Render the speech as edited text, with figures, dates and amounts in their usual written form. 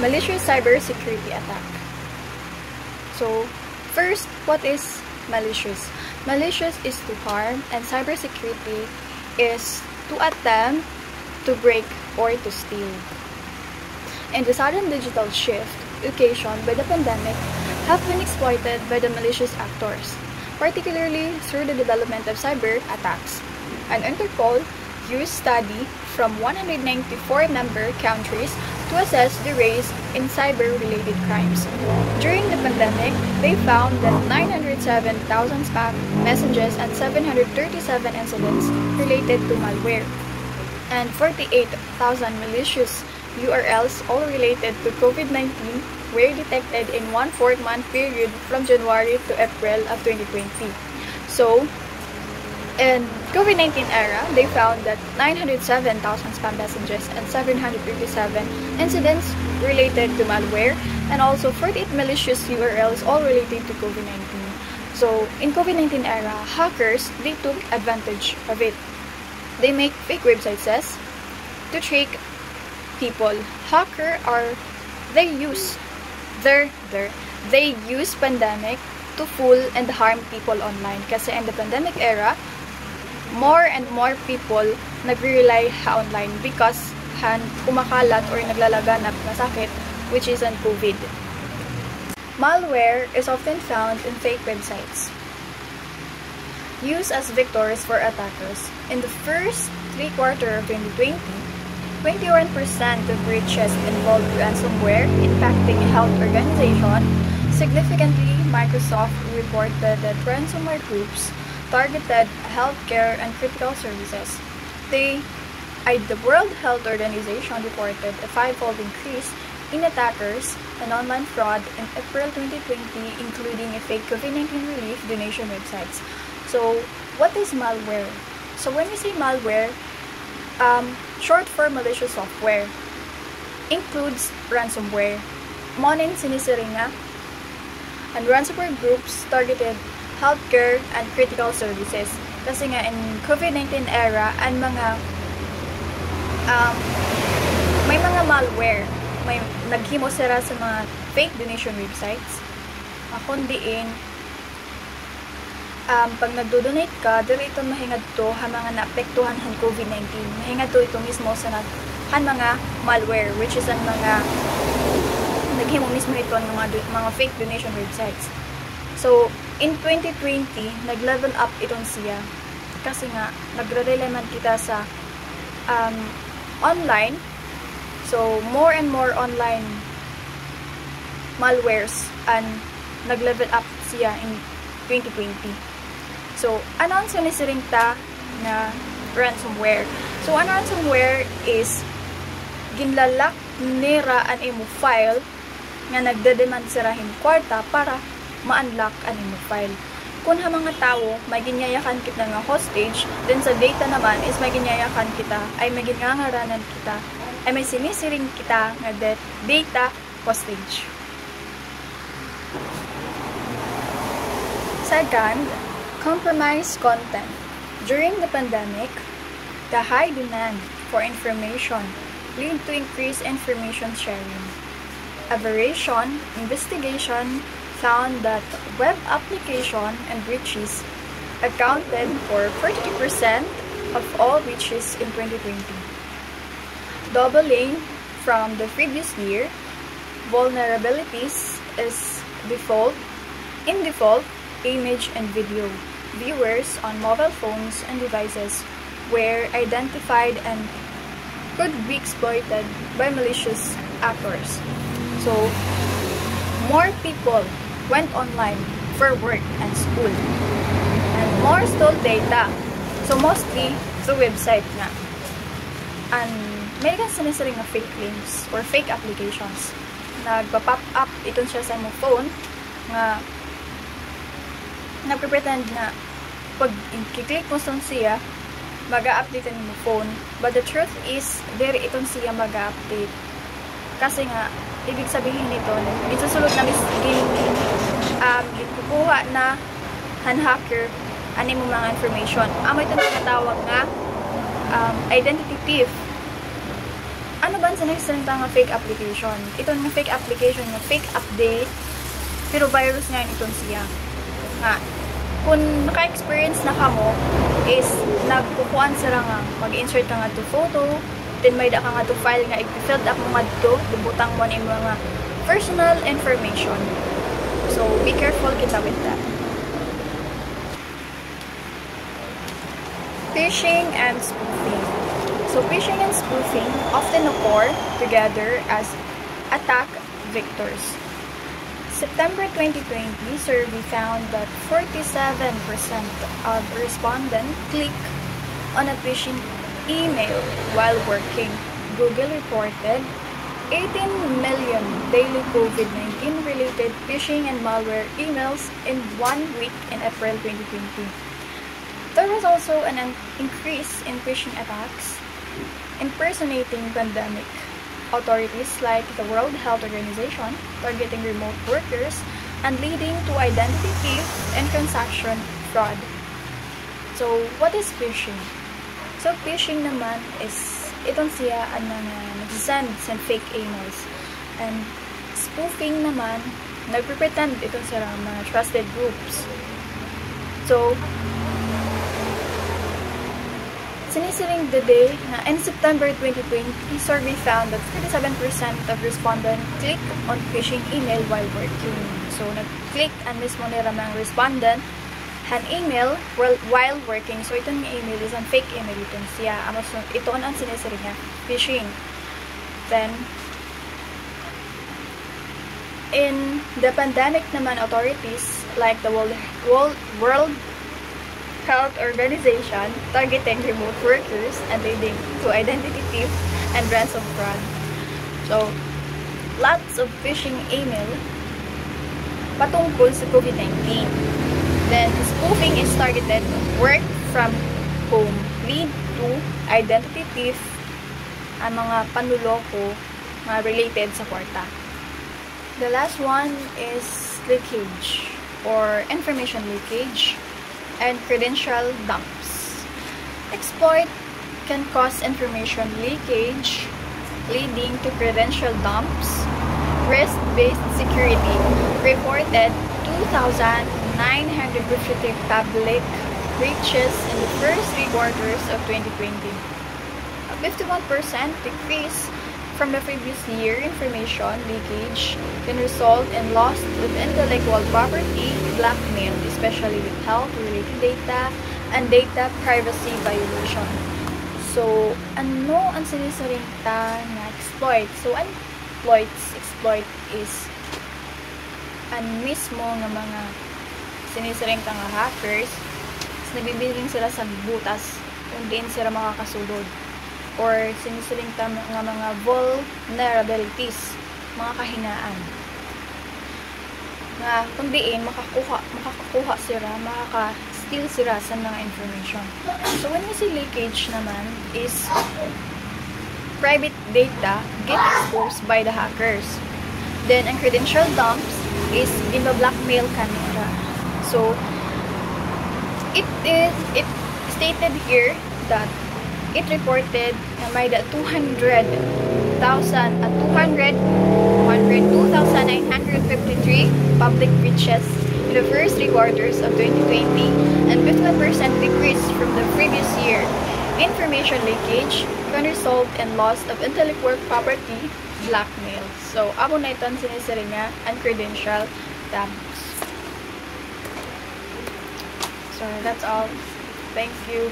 Malicious cybersecurity attack. So, first, what is malicious? Malicious is to harm, and cybersecurity is to attempt to break or to steal. And the sudden digital shift occasioned by the pandemic have been exploited by the malicious actors, particularly through the development of cyber attacks. An Interpol used study from 194 member countries to assess the rise in cyber-related crimes. During the pandemic, they found that 907,000 spam messages and 737 incidents related to malware, and 48,000 malicious URLs, all related to COVID-19, were detected in one 4-month period from January to April of 2020. So, in COVID-19 era, they found that 907,000 spam messages and 737 incidents related to malware, and also 48 malicious URLs, all related to COVID-19. So, in COVID-19 era, hackers, they took advantage of it. They make fake websites to trick people. They use pandemic to fool and harm people online. Kasi in the pandemic era, more and more people nagre-rely online because kumakalat or naglalaganap na sakit, which is an COVID. Malware is often found in fake websites, used as vectors for attackers. In the first 3 quarters of 2020, 21% of breaches involved ransomware impacting health organizations. Significantly, Microsoft reported that ransomware groups targeted healthcare and critical services. The World Health Organization reported a 5-fold increase in attackers and online fraud in April 2020, including a fake COVID-19 relief donation websites. So, what is malware? So, when we say malware, short for malicious software, includes ransomware. Monin sinisiringa, and ransomware groups targeted healthcare and critical services. Kasi nga in COVID-19 era, may mga malware, may naghimo sila sa mga fake donation websites. Kundiin, pag nagdo-donate ka, dili ito mahingad to mga naapektuhan ng COVID-19. Mahingad to ito mismo sa mga malware, which is ang mga naghimo mismo ito ng mga fake donation websites. So, in 2020, nag-level up itong siya. Kasi nga, nagre-rely man kita sa online. So, more and more online malwares and nag-level up siya in 2020. So, ano ang sinisiring ta na ransomware? So, ang ransomware is ginlalak nira an imo file nga nagde-demand sirahin kwarta para ma-unlock ang imo file. Kung mga tao, may ginyayakan kita nga hostage, then sa data naman is may ginyayakan kita, ay may ginangaranan kita, ay may sinisiring kita nga data hostage. Second, compromised content. During the pandemic, the high demand for information lead to increased information sharing. Aberration investigation found that web application and breaches accounted for 42% of all breaches in 2020. Doubling from the previous year, vulnerabilities is default image and video. Viewers on mobile phones and devices were identified and could be exploited by malicious actors. So, more people went online for work and school, and more stole data. So, mostly through website nga. And may sinisiring na fake links or fake applications. Nagpa-pop up itong siya sa mo phone nga nagpre-pretend na pag i-click mo sa siya, mag-a-update mo phone. But the truth is, very itong siya mag-a-update. Kasi nga, ibig sabihin nito, isusulot na kukuha na hacker ani mo mga information. Amo ito natawag nga identity thief. Ano ba ang sinasalita nga fake application. Ito nga fake application nga fake update pero virus nga iton siya. Nga kung naka-experience na kamo is nagkukuan sila nga mag-insert ka nga to photo, then may da ka nga to file nga i-filled up mo nga to, dibutang mo na yung mga personal information. So be careful kita with that. Phishing and spoofing. So phishing and spoofing often occur together as attack vectors. September 2020 survey found that 47% of respondents click on a phishing email while working. Google reported 18 million daily COVID-19 related phishing and malware emails in 1 week in April 2020. There was also an increase in phishing attacks impersonating pandemic authorities like the World Health Organization, targeting remote workers, and leading to identity theft and transaction fraud. So, what is phishing? So, phishing naman is, itong siya ang nag-send fake emails. And spoofing naman, nagpretend itong sila mga trusted groups. So, sinisiring the day na in September 2020, survey found that 37% of respondents click on phishing email while working. So, nag-click ang mismo nila mga respondent an email while working. So, itong email is ang fake email itong siya. Ito ang sinisiring niya, phishing. Then, in the pandemic naman, authorities like the World Health Organization targeting remote workers and leading to identity theft and ransom fraud. So, lots of phishing email patungkol sa COVID-19. Then, spoofing is targeted work from home, lead to identity theft ang mga panluloko na related sa kwarta. The last one is leakage or information leakage and credential dumps. Exploit can cause information leakage, leading to credential dumps. Risk-based security reported 2,953 public breaches in the first 3 quarters of 2020. A 51% decrease from the previous year. Information leakage can result in loss of intellectual property, blackmail, especially with health-related data, and data privacy violation. So, ano ang sinisaring ta na exploit? So, exploit is ang mismo ng mga sinisaring ta nga hackers, nabibiling sila sa butas kung diin sila makakasulod. Or sinisiling ta nga mga vulnerabilities, mga kahinaan. Na kung diin, makakakuha sila, makaka-steal sila sa mga information. So, when we see leakage naman is private data get exposed by the hackers. Then, ang credential dumps is blackmail kanila. So, it stated here that it reported na may 202,953 public breaches in the first 3 quarters of 2020 and 51% decrease from the previous year. Information leakage can result in loss of intellectual property, blackmail. So, amo na ito ang sinisiri nga ang credential dumps. So, that's all. Thank you.